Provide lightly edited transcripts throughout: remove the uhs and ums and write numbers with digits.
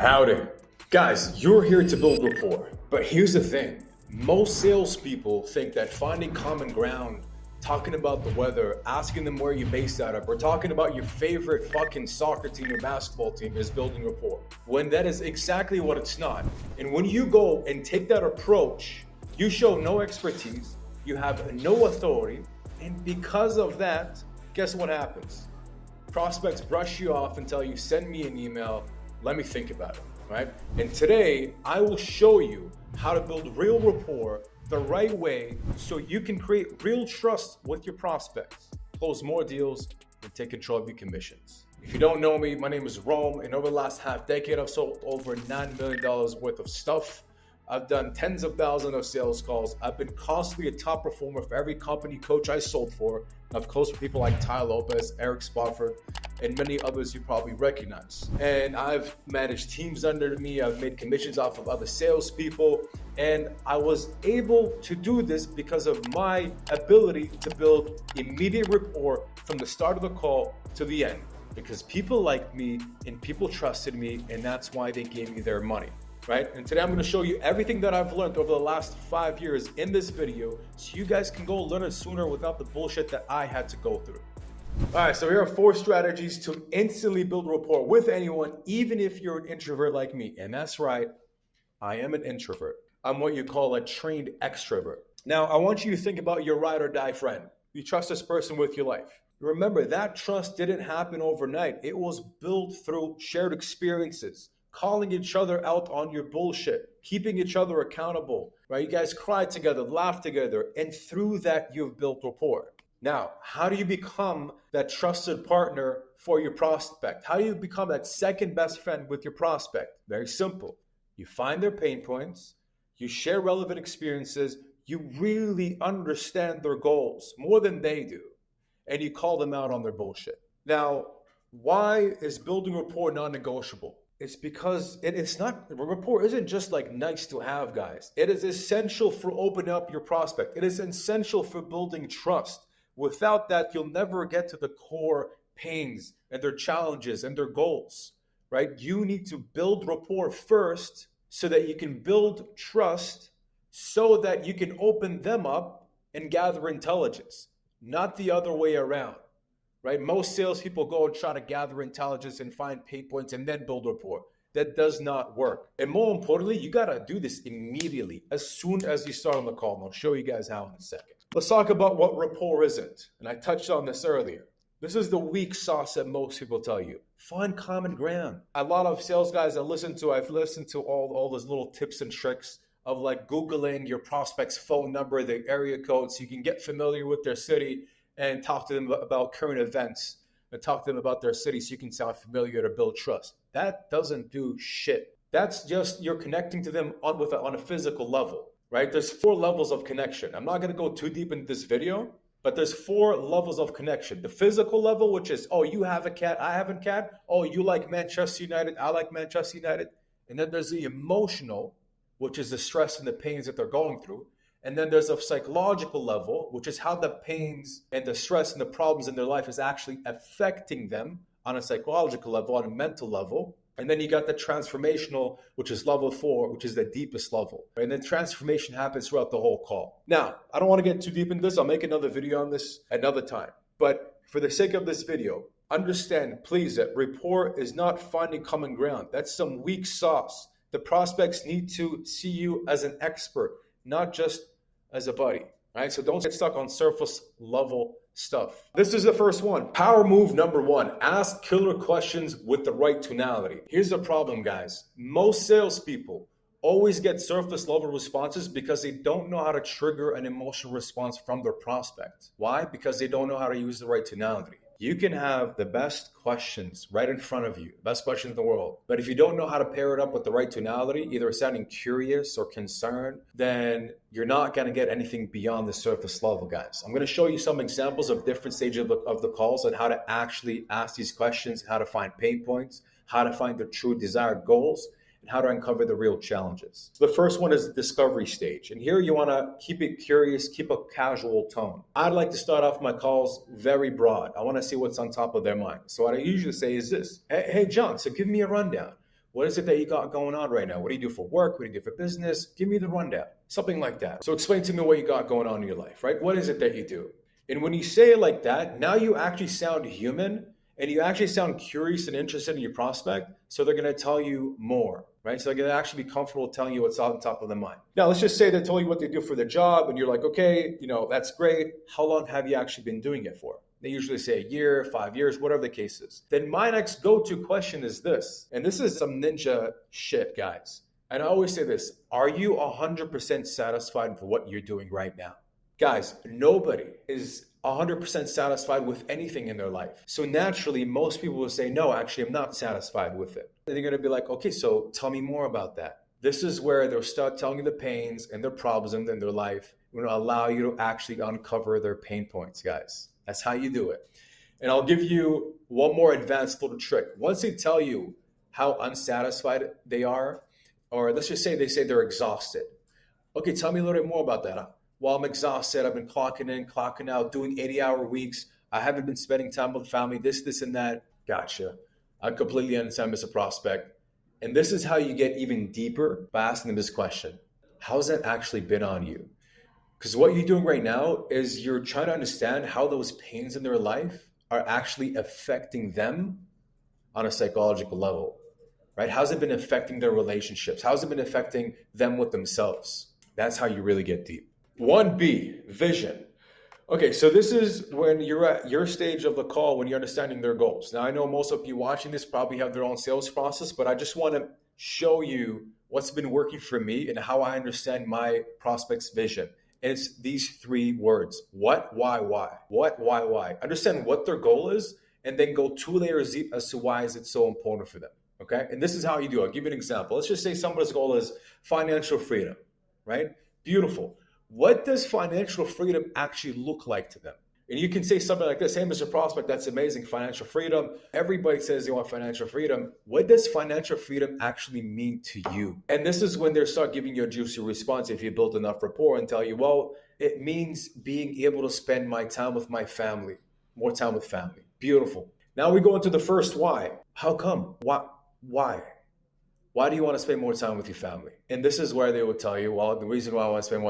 Howdy. Guys, you're here to build rapport. But here's the thing. Most salespeople think that finding common ground, talking about the weather, asking them where you're based out of, or talking about your favorite fucking soccer team or basketball team is building rapport. When that is exactly what it's not. And when you go and take that approach, you show no expertise, you have no authority, and because of that, guess what happens? Prospects brush you off and tell you, send me an email, let me think about it, right? And today, I will show you how to build real rapport the right way so you can create real trust with your prospects, close more deals, and take control of your commissions. If you don't know me, my name is Rome, and over the last half decade, I've sold over $9 million worth of stuff. I've done tens of thousands of sales calls. I've been constantly a top performer for every company coach I sold for. I've closed for people like Ty Lopez, Eric Spofford, and many others you probably recognize. And I've managed teams under me. I've made commissions off of other salespeople. And I was able to do this because of my ability to build immediate rapport from the start of the call to the end. Because people liked me and people trusted me, and that's why they gave me their money. Right? And today I'm going to show you everything that I've learned over the last 5 years in this video so you guys can go learn it sooner without the bullshit that I had to go through. All right, so here are 4 strategies to instantly build rapport with anyone, even if you're an introvert like me. And that's right, I am an introvert. I'm what you call a trained extrovert. Now, I want you to think about your ride or die friend. You trust this person with your life. Remember, that trust didn't happen overnight. It was built through shared experiences. Calling each other out on your bullshit, keeping each other accountable, right? You guys cried together, laughed together, and through that, you've built rapport. Now, how do you become that trusted partner for your prospect? How do you become that second best friend with your prospect? Very simple. You find their pain points, you share relevant experiences, you really understand their goals more than they do, and you call them out on their bullshit. Now, why is building rapport non-negotiable? It's because rapport isn't just like nice to have, guys. It is essential for opening up your prospect. It is essential for building trust. Without that, you'll never get to the core pains and their challenges and their goals, right? You need to build rapport first so that you can build trust so that you can open them up and gather intelligence, not the other way around. Right? Most salespeople go and try to gather intelligence and find pain points and then build rapport. That does not work. And more importantly, you got to do this immediately, as soon as you start on the call. And I'll show you guys how in a second. Let's talk about what rapport isn't. And I touched on this earlier. This is the weak sauce that most people tell you. Find common ground. A lot of sales guys I've listened to all those little tips and tricks of like Googling your prospect's phone number, their area code, so you can get familiar with their city and talk to them about current events and talk to them about their city so you can sound familiar to build trust. That doesn't do shit. That's just you're connecting to them on a physical level, right? There's 4 levels of connection. I'm not going to go too deep into this video, but there's 4 levels of connection. The physical level, which is, oh, you have a cat, I have a cat. Oh, you like Manchester United, I like Manchester United. And then there's the emotional, which is the stress and the pains that they're going through. And then there's a psychological level, which is how the pains and the stress and the problems in their life is actually affecting them on a psychological level, on a mental level. And then you got the transformational, which is level 4, which is the deepest level. And then transformation happens throughout the whole call. Now, I don't want to get too deep into this. I'll make another video on this another time. But for the sake of this video, understand, please, that rapport is not finding common ground. That's some weak sauce. The prospects need to see you as an expert, not just as a buddy, right? So don't get stuck on surface level stuff. This is the first one. Power move number 1, ask killer questions with the right tonality. Here's the problem, guys. Most salespeople always get surface level responses because they don't know how to trigger an emotional response from their prospect. Why? Because they don't know how to use the right tonality. You can have the best questions right in front of you, best questions in the world. But if you don't know how to pair it up with the right tonality, either sounding curious or concerned, then you're not going to get anything beyond the surface level, guys. I'm going to show you some examples of different stages of the calls and how to actually ask these questions, how to find pain points, how to find the true desired goals, and how to uncover the real challenges. The first one is the discovery stage. And here you want to keep it curious, keep a casual tone. I'd like to start off my calls very broad. I want to see what's on top of their mind. So what I usually say is this: hey John, so give me a rundown. What is it that you got going on right now? What do you do for work? What do you do for business? Give me the rundown. Something like that. So explain to me what you got going on in your life, right? What is it that you do? And when you say it like that, now you actually sound human and you actually sound curious and interested in your prospect. So they're going to tell you more, right? So they're going to actually be comfortable telling you what's on top of their mind. Now, let's just say they told you what they do for their job and you're like, okay, that's great. How long have you actually been doing it for? They usually say a year, 5 years, whatever the case is. Then my next go-to question is this, and this is some ninja shit, guys. And I always say this, are you 100% satisfied with what you're doing right now? Guys, nobody is 100% satisfied with anything in their life. So naturally, most people will say, no, actually, I'm not satisfied with it. And they're going to be like, okay, so tell me more about that. This is where they'll start telling you the pains and their problems in their life. We're going to allow you to actually uncover their pain points, guys. That's how you do it. And I'll give you one more advanced little trick. Once they tell you how unsatisfied they are, or let's just say they say they're exhausted. Okay, tell me a little bit more about that. Well, I'm exhausted. I've been clocking in, clocking out, doing 80-hour weeks. I haven't been spending time with family, this, and that. Gotcha. I completely understand, Mr. Prospect. And this is how you get even deeper by asking them this question. How's that actually been on you? Because what you're doing right now is you're trying to understand how those pains in their life are actually affecting them on a psychological level, right? How's it been affecting their relationships? How's it been affecting them with themselves? That's how you really get deep. 1B, vision. Okay, so this is when you're at your stage of the call when you're understanding their goals. Now, I know most of you watching this probably have their own sales process, but I just want to show you what's been working for me and how I understand my prospect's vision. And it's these 3 words. What, why, why? What, why, why? Understand what their goal is and then go 2 layers deep as to why is it so important for them, okay? And this is how you do it. I'll give you an example. Let's just say somebody's goal is financial freedom, right? Beautiful. What does financial freedom actually look like to them? And you can say something like this, hey, Mr. Prospect, that's amazing, financial freedom. Everybody says they want financial freedom. What does financial freedom actually mean to you? And this is when they start giving you a juicy response if you build enough rapport and tell you, well, it means being able to spend my time with my family, more time with family. Beautiful. Now we go into the first why. How come? Why? Why do you want to spend more time with your family? And this is where they will tell you, well, the reason why I want to spend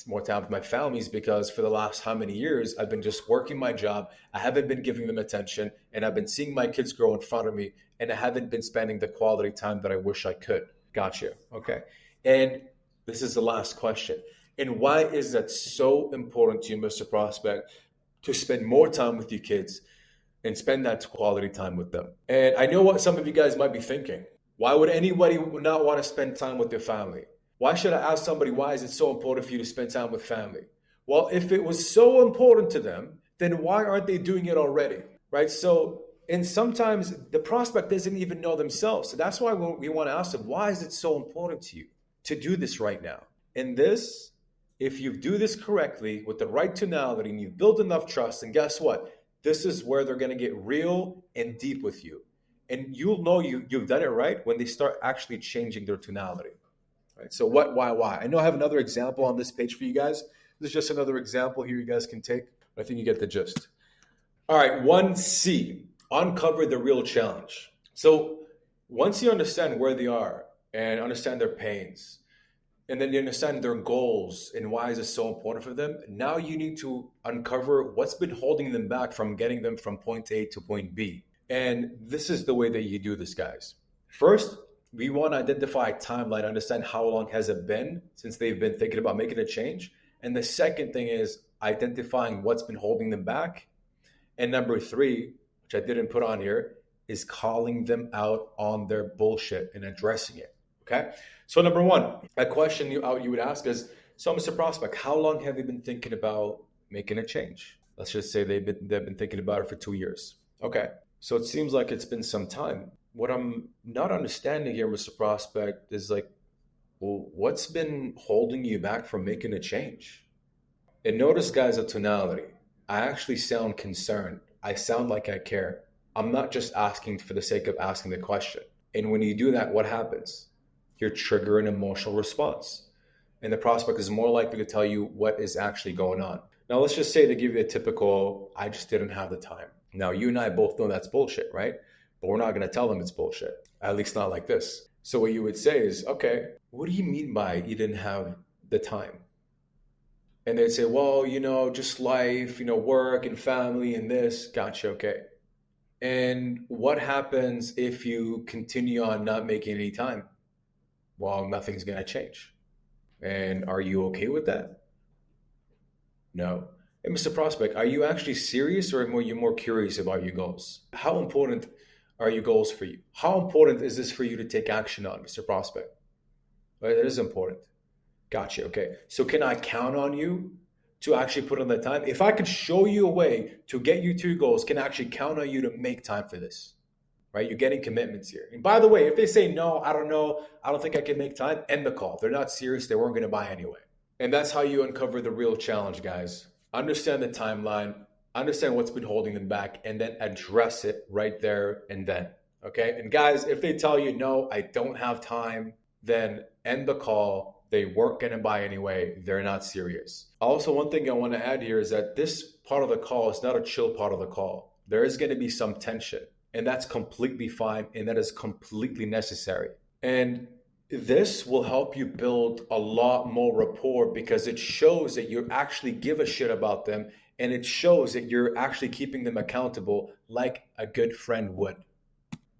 more time with my family is because for the last how many years, I've been just working my job. I haven't been giving them attention and I've been seeing my kids grow in front of me and I haven't been spending the quality time that I wish I could. Gotcha. Okay. And this is the last question. And why is that so important to you, Mr. Prospect, to spend more time with your kids and spend that quality time with them? And I know what some of you guys might be thinking. Why would anybody not want to spend time with their family? Why should I ask somebody, why is it so important for you to spend time with family? Well, if it was so important to them, then why aren't they doing it already, right? So, and sometimes the prospect doesn't even know themselves. So that's why we want to ask them, why is it so important to you to do this right now? And this, if you do this correctly with the right tonality and you build enough trust, and guess what? This is where they're going to get real and deep with you. And you'll know you've done it right when they start actually changing their tonality. Right? So what, why? I know I have another example on this page for you guys. This is just another example here you guys can take. I think you get the gist. All right, 1C, uncover the real challenge. So once you understand where they are and understand their pains, and then you understand their goals and why is it so important for them, now you need to uncover what's been holding them back from getting them from point A to point B. And this is the way that you do this, guys. First, we want to identify a timeline, understand how long has it been since they've been thinking about making a change. And the second thing is identifying what's been holding them back. And number 3, which I didn't put on here, is calling them out on their bullshit and addressing it, okay? So number 1, a question you would ask is, so Mr. Prospect, how long have you been thinking about making a change? Let's just say they've been thinking about it for 2 years. Okay. So it seems like it's been some time. What I'm not understanding here, Mr. Prospect, is like, well, what's been holding you back from making a change? And notice, guys, the tonality. I actually sound concerned. I sound like I care. I'm not just asking for the sake of asking the question. And when you do that, what happens? You're triggering an emotional response. And the prospect is more likely to tell you what is actually going on. Now, let's just say they give you a typical, I just didn't have the time. Now, you and I both know that's bullshit, right? but we're not going to tell them it's bullshit. At least not like this. So what you would say is, okay, what do you mean by you didn't have the time? And they'd say, well, just life, work and family and this. Gotcha. Okay. And what happens if you continue on not making any time? Well, nothing's going to change. And are you okay with that? No. Hey, Mr. Prospect, are you actually serious, or are you more curious about your goals? How important are your goals for you? How important is this for you to take action on, Mr. Prospect? Right, that is important. Gotcha. Okay. So can I count on you to actually put in the time? If I could show you a way to get you to your goals, can I actually count on you to make time for this? Right? You're getting commitments here. And by the way, if they say, no, I don't know, I don't think I can make time, end the call. They're not serious. They weren't going to buy anyway. And that's how you uncover the real challenge, guys. Understand the timeline, understand what's been holding them back, and then address it right there and then. Okay? And guys, if they tell you, no, I don't have time, then end the call. They weren't going to buy anyway. They're not serious. Also, one thing I want to add here is that this part of the call is not a chill part of the call. There is going to be some tension, and that's completely fine, and that is completely necessary. And this will help you build a lot more rapport, because it shows that you actually give a shit about them, and it shows that you're actually keeping them accountable like a good friend would.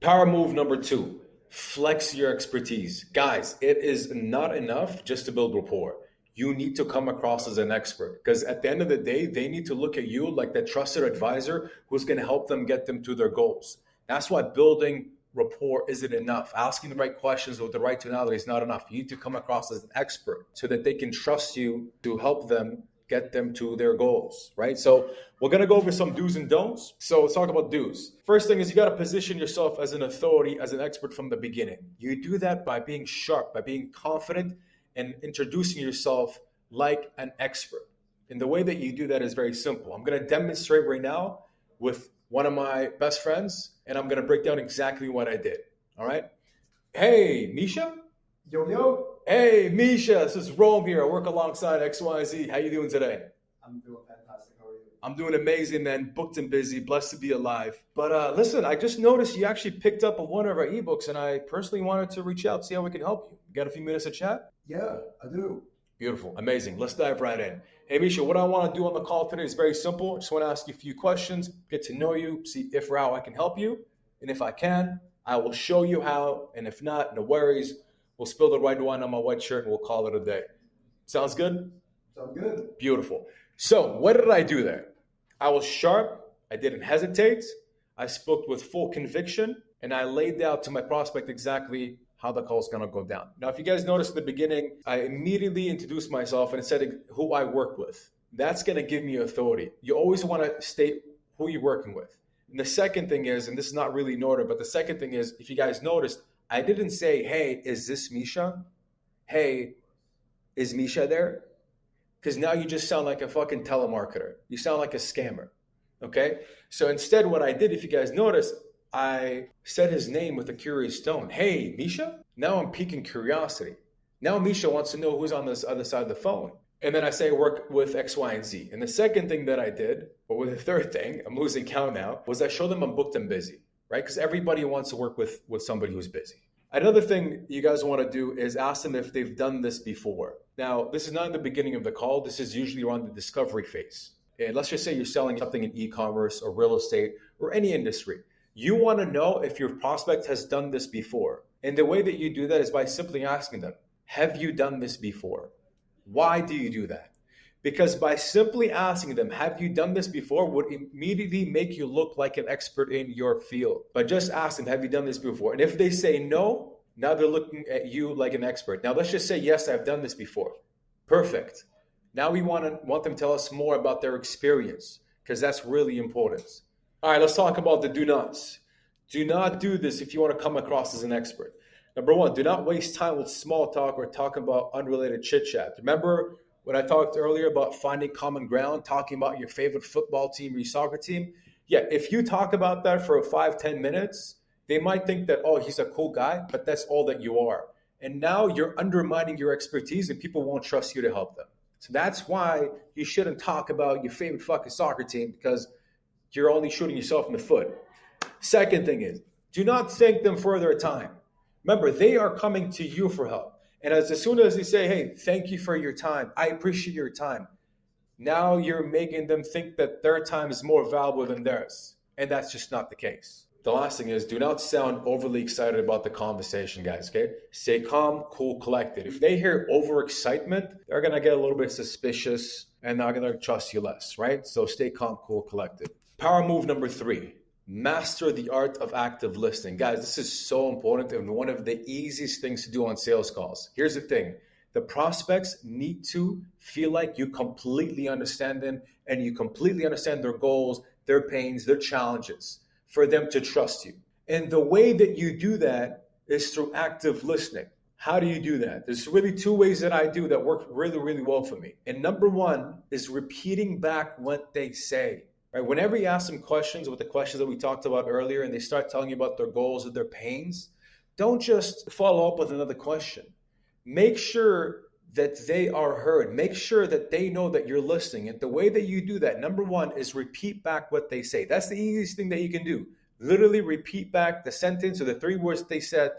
Power move number 2. Flex your expertise. Guys, it is not enough just to build rapport. You need to come across as an expert, because at the end of the day, they need to look at you like the trusted advisor who's going to help them get them to their goals. That's why building rapport isn't enough. Asking the right questions with the right tonality is not enough. You need to come across as an expert so that they can trust you to help them get them to their goals, right? So we're going to go over some do's and don'ts. So let's talk about do's. First thing is you got to position yourself as an authority, as an expert from the beginning. You do that by being sharp, by being confident, and introducing yourself like an expert. And the way that you do that is very simple. I'm going to demonstrate right now with one of my best friends, and I'm going to break down exactly what I did. All right. Hey, Misha. Yo, yo. Hey, Misha. This is Rome here. I work alongside XYZ. How you doing today? I'm doing fantastic. How are you? I'm doing amazing, man. Booked and busy. Blessed to be alive. But listen, I just noticed you actually picked up one of our ebooks, and I personally wanted to reach out, see how we can help you. You got a few minutes to chat? Yeah, I do. Beautiful. Amazing. Let's dive right in. Hey, Misha, what I want to do on the call today is very simple. I just want to ask you a few questions, get to know you, see if or how I can help you. And if I can, I will show you how. And if not, no worries. We'll spill the red wine on my white shirt and we'll call it a day. Sounds good? Sounds good. Beautiful. So what did I do there? I was sharp. I didn't hesitate. I spoke with full conviction. And I laid out to my prospect exactly how the call is going to go down. Now, if you guys noticed at the beginning, I immediately introduced myself and said who I work with. That's going to give me authority. You always want to state who you're working with. And the second thing is, and this is not really in order, but the second thing is, if you guys noticed, I didn't say, hey, is this Misha? Hey, is Misha there? Because now you just sound like a fucking telemarketer. You sound like a scammer. Okay? So instead, what I did, if you guys noticed, I said his name with a curious tone. Hey, Misha? Now I'm piquing curiosity. Now Misha wants to know who's on this other side of the phone. And then I say work with X, Y, and Z. And the second thing that I did, or with the third thing, I'm losing count now, was I showed them I'm booked and busy, right? Because everybody wants to work with somebody who's busy. Another thing you guys want to do is ask them if they've done this before. Now, this is not in the beginning of the call. This is usually around the discovery phase. And let's just say you're selling something in e-commerce or real estate or any industry. You want to know if your prospect has done this before. And the way that you do that is by simply asking them, have you done this before? Why do you do that? Because by simply asking them, have you done this before, would immediately make you look like an expert in your field. But just ask them, have you done this before? And if they say no, now they're looking at you like an expert. Now let's just say, yes, I've done this before. Perfect. Now we want them to tell us more about their experience, because that's really important. All right, let's talk about the do nots. Do not do this if you want to come across as an expert. Number one, do not waste time with small talk or talking about unrelated chit chat. Remember when I talked earlier about finding common ground, talking about your favorite football team or your soccer team? Yeah, if you talk about that for 5-10 minutes, they might think that, oh, he's a cool guy, but that's all that you are. And now you're undermining your expertise and people won't trust you to help them. So that's why you shouldn't talk about your favorite fucking soccer team, because you're only shooting yourself in the foot. Second thing is, Do not thank them for their time. Remember, they are coming to you for help. And as soon as they say, hey, thank you for your time, I appreciate your time, now you're making them think that their time is more valuable than theirs. And that's just not the case. The last thing is, do not sound overly excited about the conversation, guys, okay? Stay calm, cool, collected. If they hear overexcitement, they're going to get a little bit suspicious and they're going to trust you less, right? So stay calm, cool, collected. Power move number 3, master the art of active listening. Guys, this is so important and one of the easiest things to do on sales calls. Here's the thing. The prospects need to feel like you completely understand them and you completely understand their goals, their pains, their challenges for them to trust you. And the way that you do that is through active listening. How do you do that? There's really 2 ways that I do that work really, really well for me. And number 1 is repeating back what they say. Right? Whenever you ask them questions with the questions that we talked about earlier and they start telling you about their goals and their pains, don't just follow up with another question. Make sure that they are heard. Make sure that they know that you're listening. And the way that you do that, number 1, is repeat back what they say. That's the easiest thing that you can do. Literally repeat back the sentence or the 3 words that they said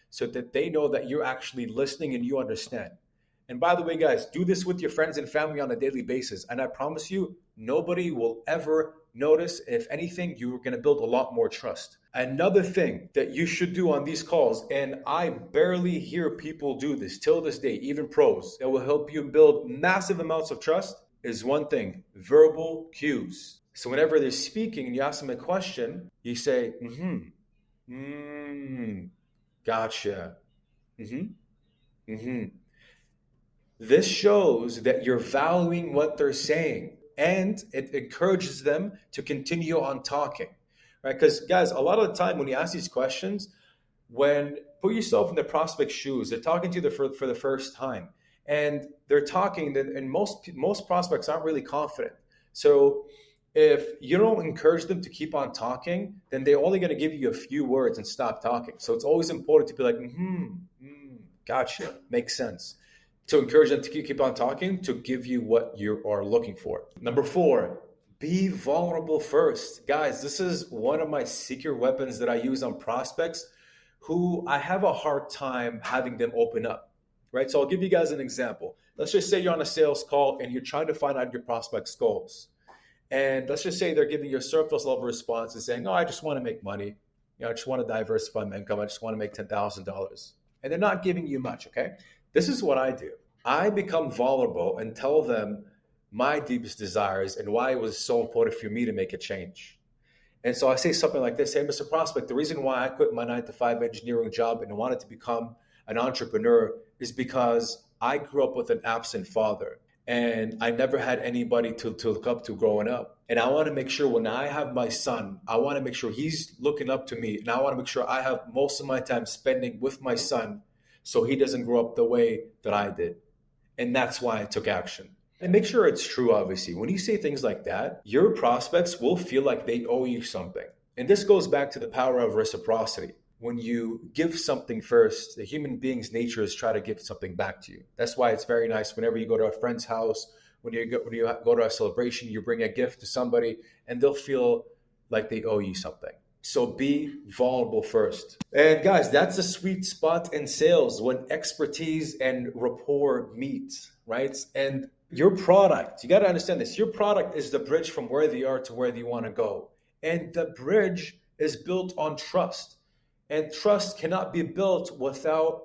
so that they know that you're actually listening and you understand. And by the way, guys, do this with your friends and family on a daily basis. And I promise you, nobody will ever notice. If anything, you're going to build a lot more trust. Another thing that you should do on these calls, and I barely hear people do this till this day, even pros, that will help you build massive amounts of trust, is one thing, verbal cues. So whenever they're speaking and you ask them a question, you say, gotcha, This shows that you're valuing what they're saying and it encourages them to continue on talking, right? Because guys, a lot of the time when you ask these questions, put yourself in the prospect's shoes, they're talking to you for the first time and they're talking and most prospects aren't really confident. So if you don't encourage them to keep on talking, then they're only going to give you a few words and stop talking. So it's always important to be like, gotcha, makes sense. To encourage them to keep on talking, to give you what you are looking for. Number 4, be vulnerable first. Guys, this is one of my secret weapons that I use on prospects who I have a hard time having them open up, right? So I'll give you guys an example. Let's just say you're on a sales call and you're trying to find out your prospect's goals. And let's just say they're giving you a surface level response and saying, I just want to make money. I just want to diversify my income. I just want to make $10,000. And they're not giving you much, okay? This is what I do. I become vulnerable and tell them my deepest desires and why it was so important for me to make a change. And so I say something like this, hey, Mr. Prospect, the reason why I quit my 9-to-5 engineering job and wanted to become an entrepreneur is because I grew up with an absent father and I never had anybody to look up to growing up. And I want to make sure when I have my son, I want to make sure he's looking up to me. And I want to make sure I have most of my time spending with my son so he doesn't grow up the way that I did. And that's why I took action. And make sure it's true, obviously. When you say things like that, your prospects will feel like they owe you something. And this goes back to the power of reciprocity. When you give something first, the human being's nature is try to give something back to you. That's why it's very nice whenever you go to a friend's house, when you go to a celebration, you bring a gift to somebody and they'll feel like they owe you something. So be vulnerable first. And guys, that's a sweet spot in sales when expertise and rapport meet, right? And your product, you got to understand this, your product is the bridge from where they are to where they want to go. And the bridge is built on trust. And trust cannot be built without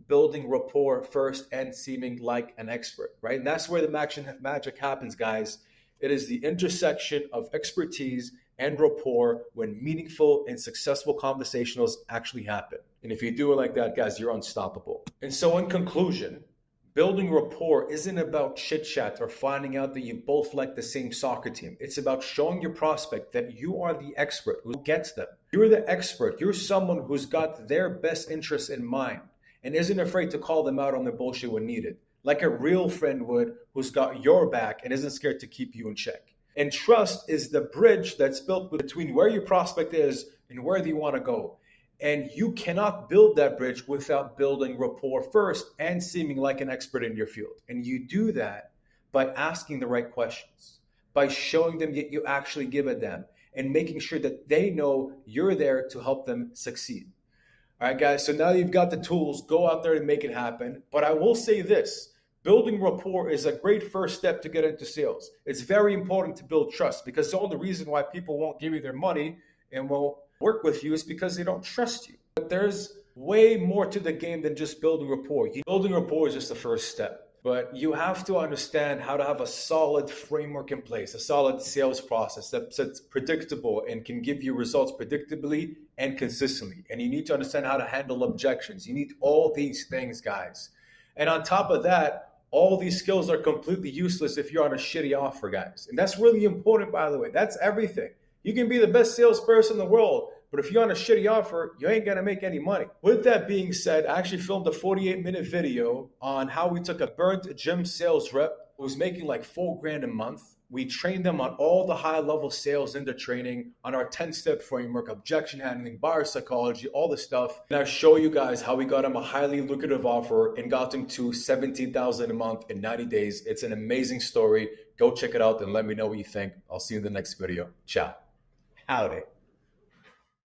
building rapport first and seeming like an expert, right? And that's where the magic happens, guys. It is the intersection of expertise and rapport when meaningful and successful conversations actually happen. And if you do it like that, guys, you're unstoppable. And so in conclusion, building rapport isn't about chit chat or finding out that you both like the same soccer team. It's about showing your prospect that you are the expert who gets them. You're the expert. You're someone who's got their best interests in mind and isn't afraid to call them out on their bullshit when needed, like a real friend would who's got your back and isn't scared to keep you in check. And trust is the bridge that's built between where your prospect is and where they want to go. And you cannot build that bridge without building rapport first and seeming like an expert in your field. And you do that by asking the right questions, by showing them that you actually give a damn, and making sure that they know you're there to help them succeed. All right, guys. So now you've got the tools, go out there and make it happen. But I will say this, building rapport is a great first step to get into sales. It's very important to build trust, because the only reason why people won't give you their money and won't work with you is because they don't trust you. But there's way more to the game than just building rapport. Building rapport is just the first step. But you have to understand how to have a solid framework in place, a solid sales process that's predictable and can give you results predictably and consistently. And you need to understand how to handle objections. You need all these things, guys. And on top of that, all these skills are completely useless if you're on a shitty offer, guys. And that's really important, by the way. That's everything. You can be the best salesperson in the world, but if you're on a shitty offer, you ain't gonna make any money. With that being said, I actually filmed a 48-minute video on how we took a burnt gym sales rep who was making like $4,000 a month. We trained them on all the high-level sales in the training, on our 10-step framework, objection handling, buyer psychology, all this stuff. And I show you guys how we got him a highly lucrative offer and got him to $17,000 a month in 90 days. It's an amazing story. Go check it out and let me know what you think. I'll see you in the next video. Ciao. Howdy.